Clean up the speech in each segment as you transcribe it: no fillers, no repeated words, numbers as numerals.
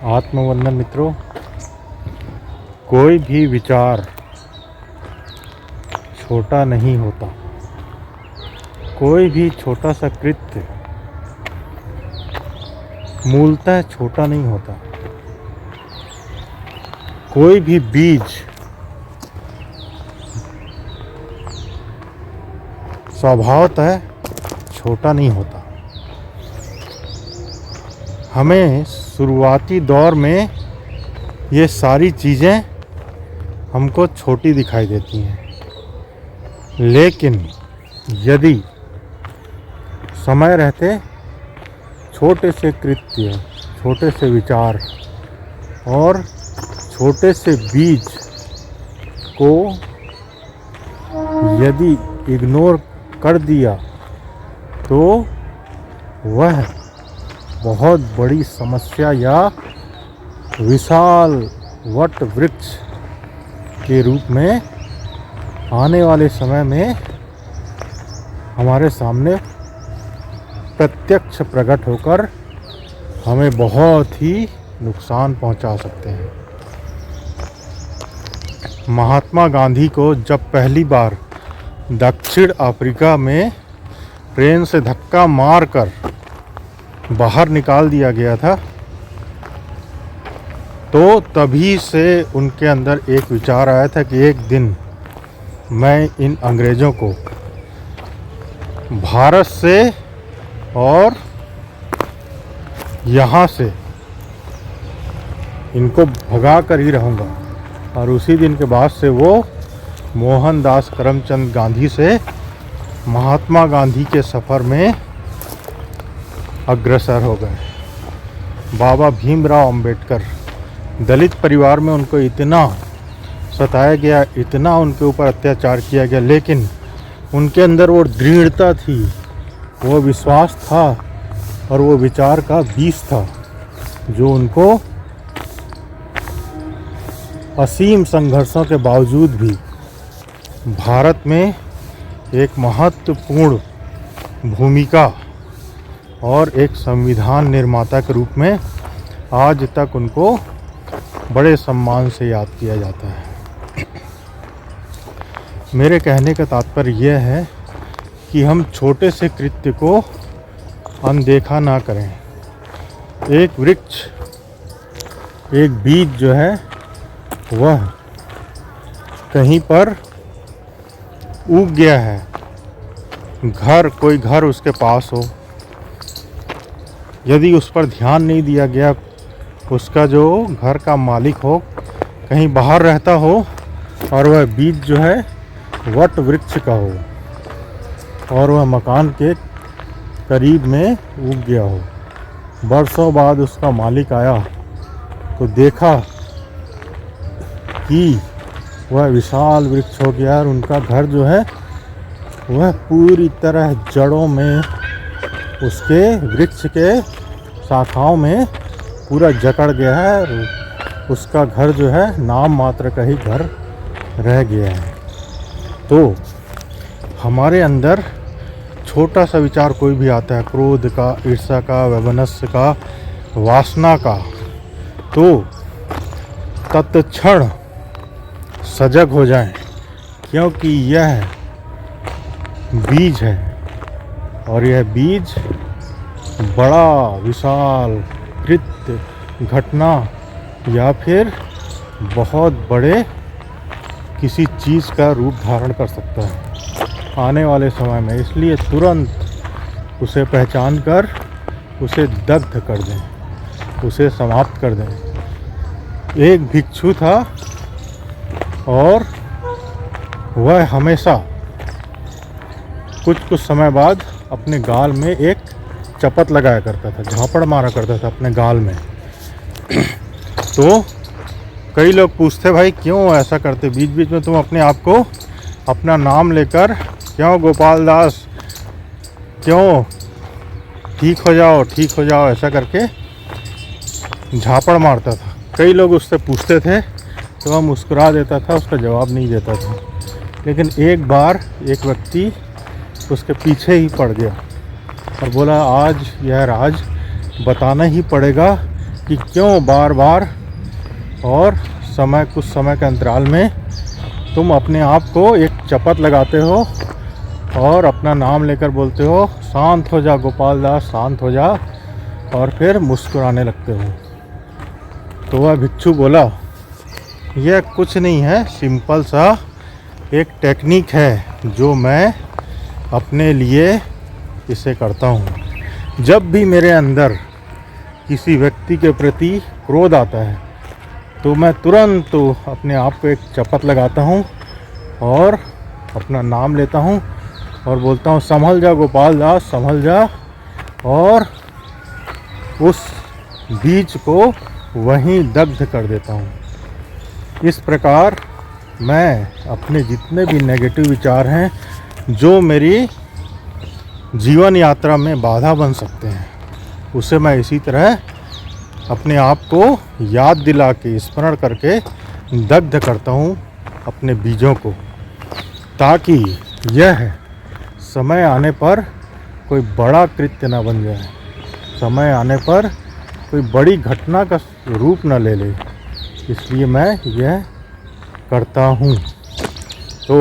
आत्मवंदन मित्रों, कोई भी विचार छोटा नहीं होता। कोई भी छोटा सा कृत्य मूलतः छोटा नहीं होता। कोई भी बीज स्वभावतः छोटा नहीं होता। हमें शुरुआती दौर में ये सारी चीज़ें हमको छोटी दिखाई देती हैं, लेकिन यदि समय रहते छोटे से कृत्य, छोटे से विचार और छोटे से बीज को यदि इग्नोर कर दिया तो वह बहुत बड़ी समस्या या विशाल वट वृक्ष के रूप में आने वाले समय में हमारे सामने प्रत्यक्ष प्रकट होकर हमें बहुत ही नुकसान पहुंचा सकते हैं। महात्मा गांधी को जब पहली बार दक्षिण अफ्रीका में ट्रेन से धक्का मारकर बाहर निकाल दिया गया था, तो तभी से उनके अंदर एक विचार आया था कि एक दिन मैं इन अंग्रेज़ों को भारत से और यहाँ से इनको भगा कर ही रहूँगा। और उसी दिन के बाद से वो मोहनदास करमचंद गांधी से महात्मा गांधी के सफ़र में अग्रसर हो गए। बाबा भीमराव अंबेडकर, दलित परिवार में उनको इतना सताया गया, इतना उनके ऊपर अत्याचार किया गया, लेकिन उनके अंदर वो दृढ़ता थी, वो विश्वास था और वो विचार का बीज था जो उनको असीम संघर्षों के बावजूद भी भारत में एक महत्वपूर्ण भूमिका और एक संविधान निर्माता के रूप में आज तक उनको बड़े सम्मान से याद किया जाता है। मेरे कहने का तात्पर्य यह है कि हम छोटे से कृत्य को अनदेखा ना करें। एक वृक्ष, एक बीज जो है वह कहीं पर उग गया है, कोई घर उसके पास हो, यदि उस पर ध्यान नहीं दिया गया, उसका जो घर का मालिक हो कहीं बाहर रहता हो और वह बीज जो है वट वृक्ष का हो और वह मकान के करीब में उग गया हो, बरसों बाद उसका मालिक आया तो देखा कि वह विशाल वृक्ष हो गया और उनका घर जो है वह पूरी तरह जड़ों में, उसके वृक्ष के शाखाओं में पूरा जकड़ गया है और उसका घर जो है नाम मात्र का ही घर रह गया है। तो हमारे अंदर छोटा सा विचार कोई भी आता है, क्रोध का, ईर्ष्या का, वैमनस्य का, वासना का, तो तत्क्षण सजग हो जाएं, क्योंकि यह बीज है और यह बीज बड़ा विशाल कृत्य, घटना या फिर बहुत बड़े किसी चीज़ का रूप धारण कर सकता है आने वाले समय में। इसलिए तुरंत उसे पहचान कर उसे दग्ध कर दें, उसे समाप्त कर दें। एक भिक्षु था और वह हमेशा कुछ समय बाद अपने गाल में एक चपत लगाया करता था, झापड़ मारा करता था अपने गाल में। तो कई लोग पूछते, भाई क्यों ऐसा करते, बीच बीच में तुम अपने आप को अपना नाम लेकर क्यों गोपाल दास, क्यों ठीक हो जाओ, ठीक हो जाओ, ऐसा करके झापड़ मारता था। कई लोग उससे पूछते थे तो वह मुस्कुरा देता था, उसका जवाब नहीं देता था। लेकिन एक बार एक व्यक्ति उसके पीछे ही पड़ गया और बोला, आज यह राज बताना ही पड़ेगा कि क्यों बार बार और कुछ समय के अंतराल में तुम अपने आप को एक चपत लगाते हो और अपना नाम लेकर बोलते हो शांत हो जा गोपाल दास, शांत हो जा, और फिर मुस्कुराने लगते हो। तो वह भिक्षु बोला, यह कुछ नहीं है, सिंपल सा एक टेक्निक है जो मैं अपने लिए इसे करता हूँ। जब भी मेरे अंदर किसी व्यक्ति के प्रति क्रोध आता है तो मैं तुरंत अपने आप को एक चपत लगाता हूँ और अपना नाम लेता हूँ और बोलता हूँ संभल जा गोपाल दास, संभल जा, और उस बीज को वहीं दग्ध कर देता हूँ। इस प्रकार मैं अपने जितने भी नेगेटिव विचार हैं जो मेरी जीवन यात्रा में बाधा बन सकते हैं, उसे मैं इसी तरह अपने आप को याद दिला के, स्मरण करके दग्ध करता हूँ अपने बीजों को, ताकि यह समय आने पर कोई बड़ा कृत्य न बन जाए, समय आने पर कोई बड़ी घटना का रूप न ले ले। इसलिए मैं यह करता हूँ। तो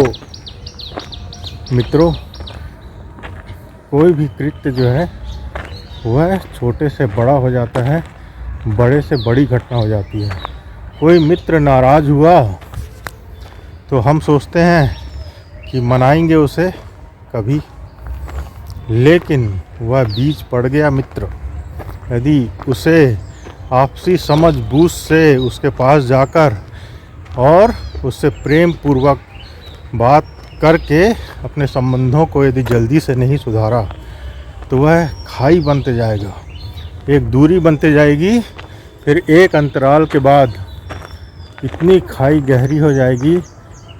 मित्रों, कोई भी कृत्य जो है वह छोटे से बड़ा हो जाता है, बड़े से बड़ी घटना हो जाती है। कोई मित्र नाराज़ हुआ तो हम सोचते हैं कि मनाएंगे उसे कभी, लेकिन वह बीज पड़ गया मित्र। यदि उसे आपसी समझ बूझ से उसके पास जाकर और उससे प्रेम पूर्वक बात करके अपने संबंधों को यदि जल्दी से नहीं सुधारा तो वह खाई बनते जाएगा, एक दूरी बनते जाएगी। फिर एक अंतराल के बाद इतनी खाई गहरी हो जाएगी,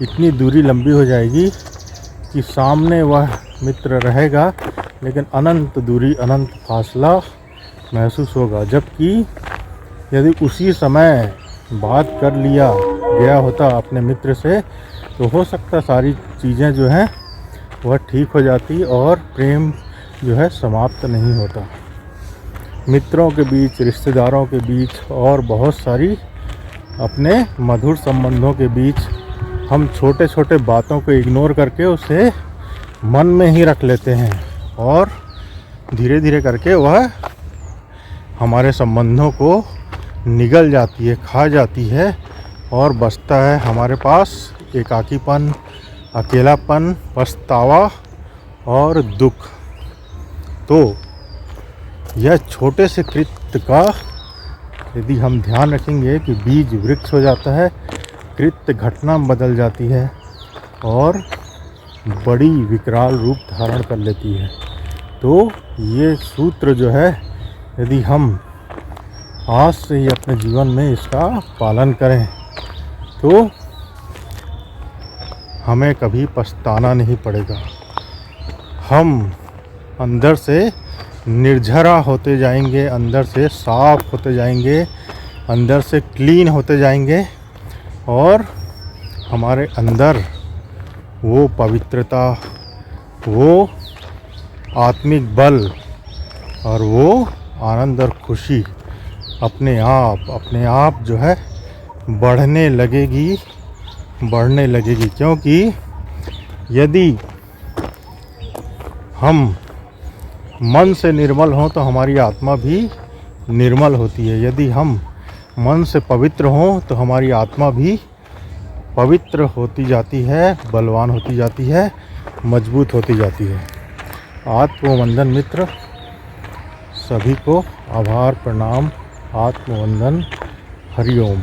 इतनी दूरी लंबी हो जाएगी कि सामने वह मित्र रहेगा लेकिन अनंत दूरी, अनंत फासला महसूस होगा। जबकि यदि उसी समय बात कर लिया गया होता अपने मित्र से तो हो सकता सारी चीज़ें जो हैं वह ठीक हो जाती और प्रेम जो है समाप्त नहीं होता। मित्रों के बीच, रिश्तेदारों के बीच और बहुत सारी अपने मधुर संबंधों के बीच हम छोटे छोटे बातों को इग्नोर करके उसे मन में ही रख लेते हैं और धीरे धीरे करके वह हमारे संबंधों को निगल जाती है, खा जाती है, और बचता है हमारे पास एकाकीपन, अकेलापन, पछतावा और दुख। तो यह छोटे से कृत्य का यदि हम ध्यान रखेंगे कि बीज वृक्ष हो जाता है, कृत्य घटना बदल जाती है और बड़ी विकराल रूप धारण कर लेती है। तो ये सूत्र जो है यदि हम आज से ही अपने जीवन में इसका पालन करें तो हमें कभी पछताना नहीं पड़ेगा। हम अंदर से निर्झरा होते जाएंगे, अंदर से साफ होते जाएंगे, अंदर से क्लीन होते जाएंगे और हमारे अंदर वो पवित्रता, वो आत्मिक बल और वो आनंद और खुशी अपने आप जो है बढ़ने लगेगी। क्योंकि यदि हम मन से निर्मल हों तो हमारी आत्मा भी निर्मल होती है। यदि हम मन से पवित्र हों तो हमारी आत्मा भी पवित्र होती जाती है, बलवान होती जाती है, मजबूत होती जाती है। आत्मवंदन मित्र, सभी को आभार, प्रणाम, आत्मवंदन, हरि ओम।